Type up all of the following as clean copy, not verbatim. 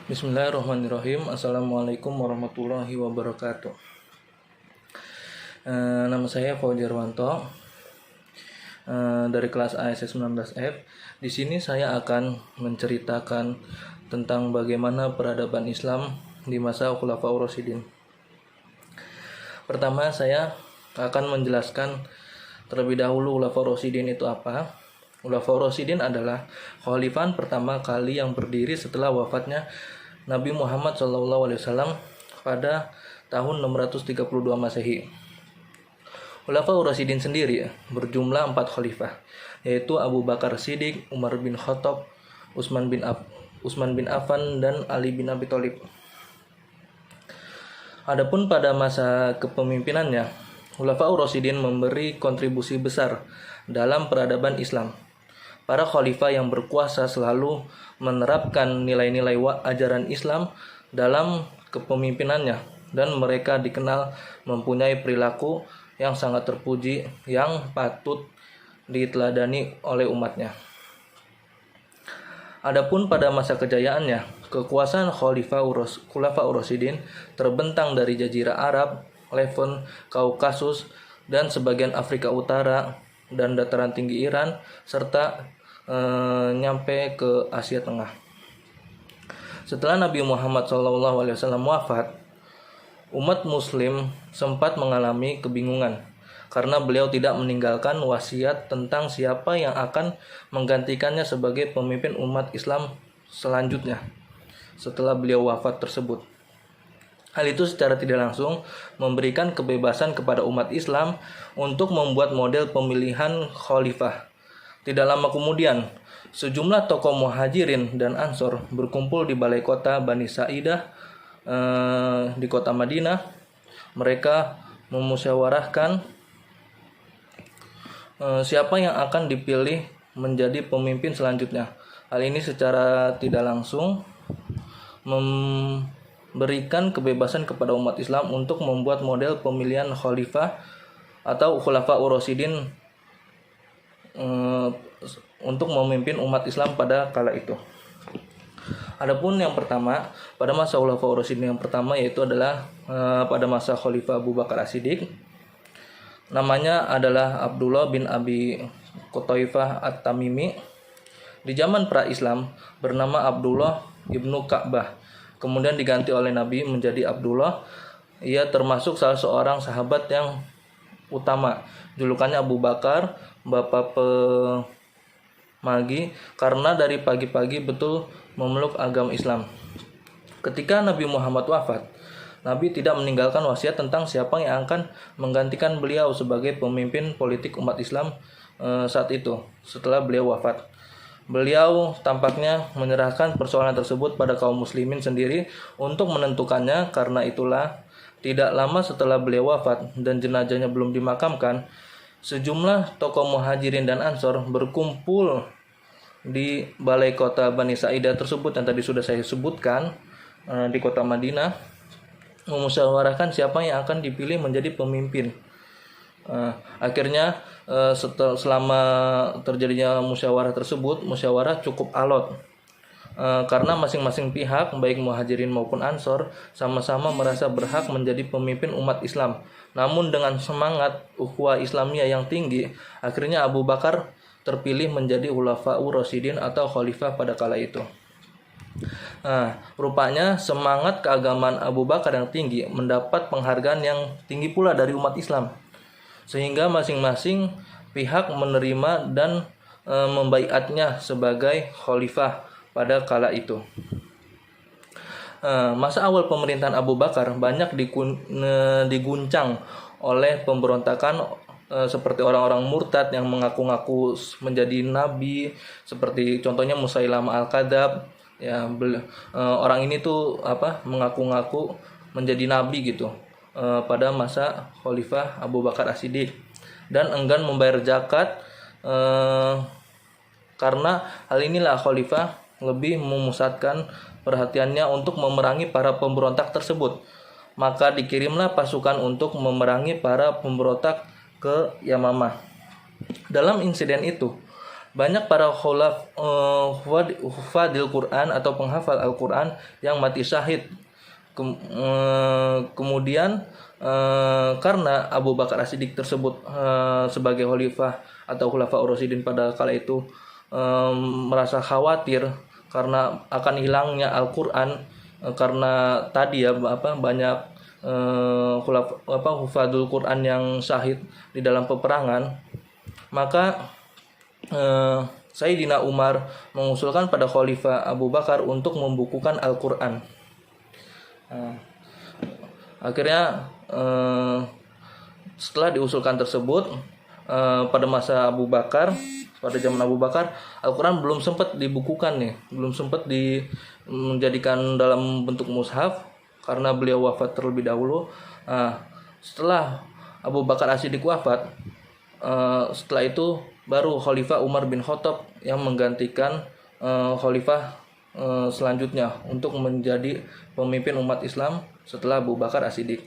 Bismillahirrahmanirrahim. Assalamualaikum warahmatullahi wabarakatuh. Nama saya Fajar Wanto, dari kelas ASS 19F. Di sini saya akan menceritakan tentang bagaimana peradaban Islam di masa Khulafaur Rasyidin. Pertama, saya akan menjelaskan terlebih dahulu Khulafaur Rasyidin itu apa. Khulafaur Rasyidin adalah khalifah pertama kali yang berdiri setelah wafatnya Nabi Muhammad SAW pada tahun 632 Masehi. Khulafaur Rasyidin sendiri berjumlah 4 khalifah, yaitu Abu Bakar Siddiq, Umar bin Khattab, Utsman bin Affan, dan Ali bin Abi Thalib. Adapun pada masa kepemimpinannya, Khulafaur Rasyidin memberi kontribusi besar dalam peradaban Islam. Para khalifah yang berkuasa selalu menerapkan nilai-nilai ajaran Islam dalam kepemimpinannya, dan mereka dikenal mempunyai perilaku yang sangat terpuji yang patut diteladani oleh umatnya. Adapun pada masa kejayaannya, kekuasaan Khulafaur Rasyidin terbentang dari Jazirah Arab, Levant, Kaukasus, dan sebagian Afrika Utara dan dataran tinggi Iran, serta nyampe ke Asia Tengah. Setelah Nabi Muhammad SAW wafat, umat Muslim sempat mengalami kebingungan karena beliau tidak meninggalkan wasiat tentang siapa yang akan menggantikannya sebagai pemimpin umat Islam selanjutnya setelah beliau wafat tersebut. Hal itu secara tidak langsung memberikan kebebasan kepada umat Islam untuk membuat model pemilihan khalifah. Tidak lama kemudian, sejumlah tokoh Muhajirin dan Ansor berkumpul di balai kota Bani Sa'idah di kota Madinah. Mereka memusyawarahkan siapa yang akan dipilih menjadi pemimpin selanjutnya. Hal ini secara tidak langsung memberikan kebebasan kepada umat Islam untuk membuat model pemilihan khalifah atau Khulafaur Rasyidin untuk memimpin umat Islam pada kala itu. Adapun yang pertama, pada masa Khulafaur Rasyidin yang pertama yaitu adalah pada masa Khalifah Abu Bakar As-Siddiq. Namanya adalah Abdullah bin Abi Qutaifah At-Tamimi. Di zaman pra-Islam bernama Abdullah ibnu Ka'bah. Kemudian diganti oleh Nabi menjadi Abdullah. Ia termasuk salah seorang sahabat yang utama. Julukannya Abu Bakar, Bapak Pemagi, karena dari pagi-pagi betul memeluk agama Islam. Ketika Nabi Muhammad wafat, Nabi tidak meninggalkan wasiat tentang siapa yang akan menggantikan beliau sebagai pemimpin politik umat Islam saat itu setelah beliau wafat. Beliau tampaknya menyerahkan persoalan tersebut pada kaum muslimin sendiri untuk menentukannya. Karena itulah tidak lama setelah beliau wafat dan jenazahnya belum dimakamkan, sejumlah tokoh Muhajirin dan Ansor berkumpul di balai kota Bani Sa'idah tersebut yang tadi sudah saya sebutkan di kota Madinah, memusyawarahkan siapa yang akan dipilih menjadi pemimpin. Akhirnya selama terjadinya musyawarah tersebut, musyawarah cukup alot karena masing-masing pihak baik Muhajirin maupun Ansor sama-sama merasa berhak menjadi pemimpin umat Islam. Namun dengan semangat ukhuwah Islamiyah yang tinggi, akhirnya Abu Bakar terpilih menjadi Khulafaur Rasyidin atau khalifah pada kala itu. Rupanya semangat keagamaan Abu Bakar yang tinggi mendapat penghargaan yang tinggi pula dari umat Islam, sehingga masing-masing pihak menerima dan membaiatnya sebagai khalifah pada kala itu. Masa awal pemerintahan Abu Bakar banyak diguncang oleh pemberontakan seperti orang-orang murtad yang mengaku-ngaku menjadi nabi, seperti contohnya Musailamah Al-Kadzab. Orang ini tuh mengaku-ngaku menjadi nabi gitu pada masa Khalifah Abu Bakar As-Siddiq, dan enggan membayar zakat. Karena hal inilah khalifah lebih memusatkan perhatiannya untuk memerangi para pemberontak tersebut. Maka dikirimlah pasukan untuk memerangi para pemberontak ke Yamamah. Dalam insiden itu, Banyak para hufadil Quran atau penghafal Al-Quran yang mati syahid. Kemudian karena Abu Bakar As-Siddiq tersebut sebagai khalifah atau khulafaur rasyidin pada kala itu merasa khawatir karena akan hilangnya Al-Quran, karena tadi ya banyak hufadul Quran yang syahid di dalam peperangan, maka Sayyidina Umar mengusulkan pada Khalifah Abu Bakar untuk membukukan Al-Quran. Akhirnya setelah diusulkan tersebut, pada masa Abu Bakar, pada zaman Abu Bakar, Al-Quran belum sempat dibukukan nih, belum sempat menjadikan dalam bentuk mushaf karena beliau wafat terlebih dahulu. Setelah Abu Bakar As-Siddiq wafat, setelah itu baru Khalifah Umar bin Khattab yang menggantikan Khalifah selanjutnya untuk menjadi pemimpin umat Islam setelah Abu Bakar As-Siddiq.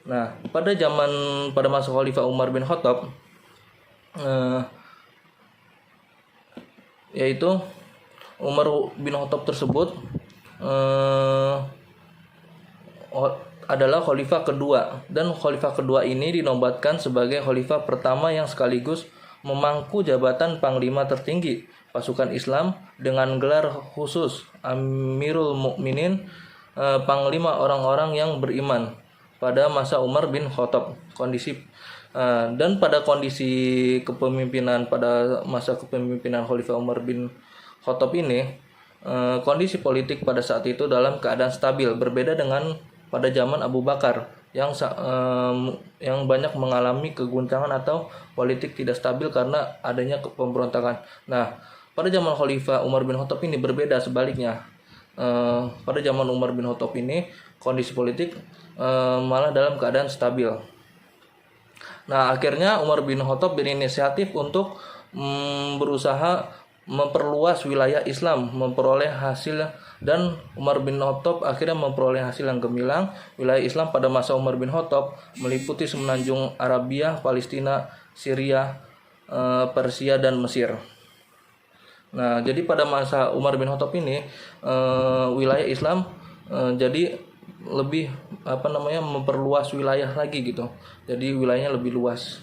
Nah, pada masa Khalifah Umar bin Khattab, yaitu Umar bin Khattab tersebut adalah khalifah kedua, dan khalifah kedua ini dinobatkan sebagai khalifah pertama yang sekaligus memangku jabatan panglima tertinggi pasukan Islam dengan gelar khusus Amirul Mukminin, panglima orang-orang yang beriman pada masa Umar bin Khattab. Dan pada masa kepemimpinan Khalifah Umar bin Khattab ini, kondisi politik pada saat itu dalam keadaan stabil, berbeda dengan pada zaman Abu Bakar yang banyak mengalami keguncangan atau politik tidak stabil karena adanya pemberontakan. Nah, pada zaman Khalifah Umar bin Khattab ini berbeda sebaliknya. Pada zaman Umar bin Khattab ini kondisi politik malah dalam keadaan stabil. Nah, akhirnya Umar bin Khattab berinisiatif untuk berusaha memperluas wilayah Islam, memperoleh hasil, dan Umar bin Khattab akhirnya memperoleh hasil yang gemilang. Wilayah Islam pada masa Umar bin Khattab meliputi semenanjung Arabia, Palestina, Syria, Persia, dan Mesir. Nah, jadi pada masa Umar bin Khattab ini wilayah Islam jadi lebih memperluas wilayah lagi gitu. Jadi wilayahnya lebih luas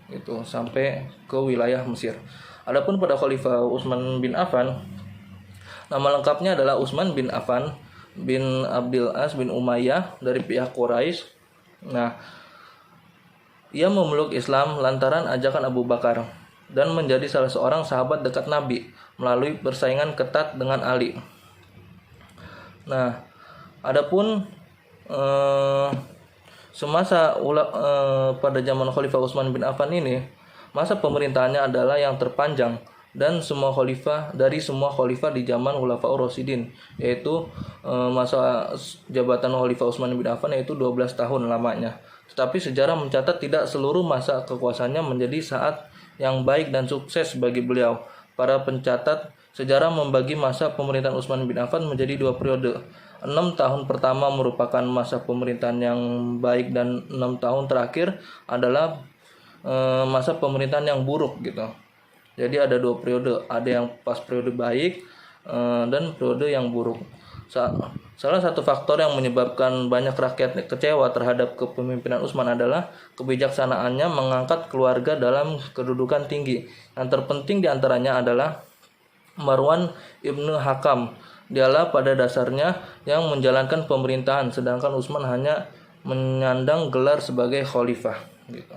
gitu sampai ke wilayah Mesir. Adapun pada Khalifah Utsman bin Affan, nama lengkapnya adalah Utsman bin Affan bin Abdul As bin Umayyah dari pihak Quraisy. Nah, ia memeluk Islam lantaran ajakan Abu Bakar dan menjadi salah seorang sahabat dekat Nabi melalui persaingan ketat dengan Ali. Nah, adapun pada zaman Khalifah Utsman bin Affan ini, masa pemerintahannya adalah yang terpanjang dan semua khalifah di zaman Khulafaur Rasyidin, yaitu masa jabatan Khalifah Utsman bin Affan yaitu 12 tahun lamanya. Tetapi sejarah mencatat tidak seluruh masa kekuasaannya menjadi saat yang baik dan sukses bagi beliau. Para pencatat sejarah membagi masa pemerintahan Utsman bin Affan menjadi 2 periode. 6 tahun pertama merupakan masa pemerintahan yang baik dan 6 tahun terakhir adalah masa pemerintahan yang buruk gitu. Jadi ada 2 periode, ada yang pas periode baik dan periode yang buruk. Salah satu faktor yang menyebabkan banyak rakyat kecewa terhadap kepemimpinan Utsman adalah kebijaksanaannya mengangkat keluarga dalam kedudukan tinggi. Yang terpenting diantaranya adalah Marwan ibnu Hakam. Dialah pada dasarnya yang menjalankan pemerintahan, sedangkan Utsman hanya menyandang gelar sebagai khalifah gitu.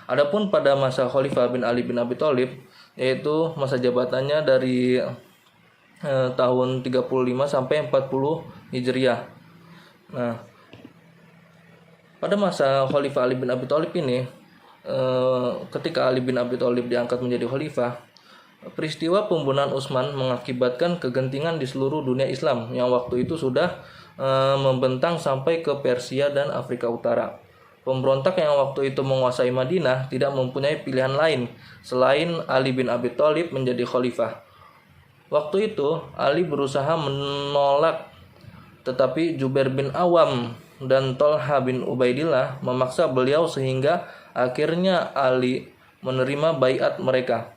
Adapun pada masa Khalifah bin Ali bin Abi Thalib, yaitu masa jabatannya dari tahun 35 sampai 40 Hijriah. Nah, pada masa Khalifah Ali bin Abi Thalib ini, ketika Ali bin Abi Thalib diangkat menjadi khalifah, peristiwa pembunuhan Utsman mengakibatkan kegentingan di seluruh dunia Islam yang waktu itu sudah membentang sampai ke Persia dan Afrika Utara. Pemberontak yang waktu itu menguasai Madinah tidak mempunyai pilihan lain selain Ali bin Abi Thalib menjadi khalifah. Waktu itu Ali berusaha menolak, tetapi Jubair bin Awam dan Tolha bin Ubaidillah memaksa beliau sehingga akhirnya Ali menerima baiat mereka.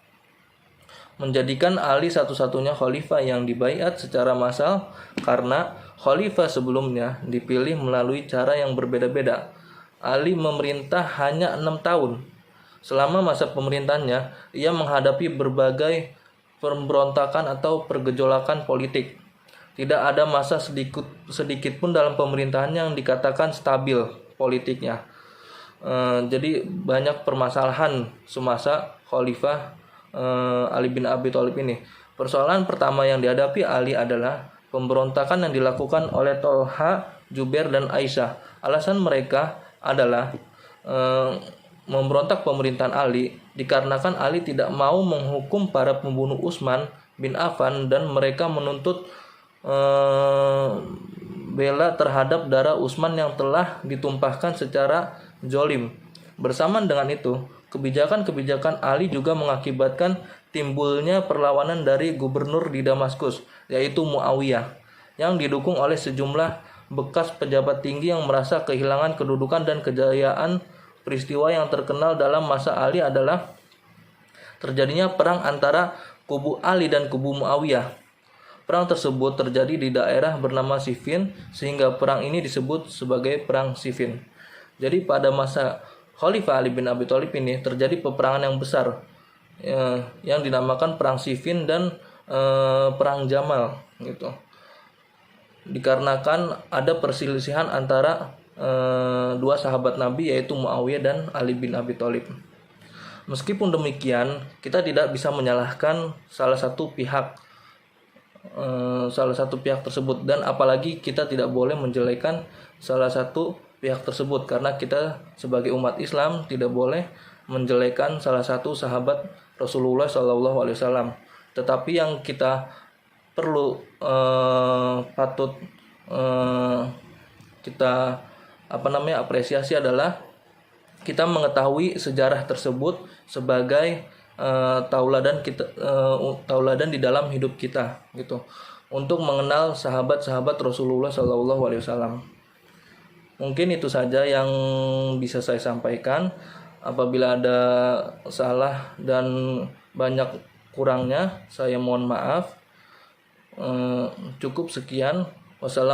menjadikan Ali satu-satunya khalifah yang dibaiat secara massal karena khalifah sebelumnya dipilih melalui cara yang berbeda-beda. Ali memerintah hanya 6 tahun. Selama masa pemerintahannya, ia menghadapi berbagai pemberontakan atau pergejolakan politik. Tidak ada masa sedikit pun dalam pemerintahannya yang dikatakan stabil politiknya. Jadi banyak permasalahan semasa Khalifah Ali bin Abi Thalib ini. Persoalan pertama yang dihadapi Ali adalah pemberontakan yang dilakukan oleh Tolha, Jubair, dan Aisyah. Alasan mereka adalah memberontak pemerintahan Ali dikarenakan Ali tidak mau menghukum para pembunuh Utsman bin Affan dan mereka menuntut bela terhadap darah Utsman yang telah ditumpahkan secara zolim. Bersamaan dengan itu, kebijakan-kebijakan Ali juga mengakibatkan timbulnya perlawanan dari gubernur di Damaskus, yaitu Muawiyah, yang didukung oleh sejumlah bekas pejabat tinggi yang merasa kehilangan kedudukan dan kejayaan. Peristiwa yang terkenal dalam masa Ali adalah terjadinya perang antara kubu Ali dan kubu Muawiyah. Perang tersebut terjadi di daerah bernama Siffin, sehingga perang ini disebut sebagai Perang Siffin. Jadi pada masa Khalifah Ali bin Abi Thalib ini terjadi peperangan yang besar yang dinamakan Perang Siffin dan Perang Jamal gitu. Dikarenakan ada perselisihan antara dua sahabat Nabi, yaitu Muawiyah dan Ali bin Abi Thalib. Meskipun demikian, kita tidak bisa menyalahkan salah satu pihak tersebut, dan apalagi kita tidak boleh menjelekan salah satu pihak tersebut karena kita sebagai umat Islam tidak boleh menjelekan salah satu sahabat Rasulullah SAW. Tetapi yang kita perlu patut kita apresiasi adalah kita mengetahui sejarah tersebut sebagai tauladan di dalam hidup kita gitu, untuk mengenal sahabat-sahabat Rasulullah SAW. Mungkin itu saja yang bisa saya sampaikan. Apabila ada salah dan banyak kurangnya, saya mohon maaf. Cukup sekian. Wassalamualaikum.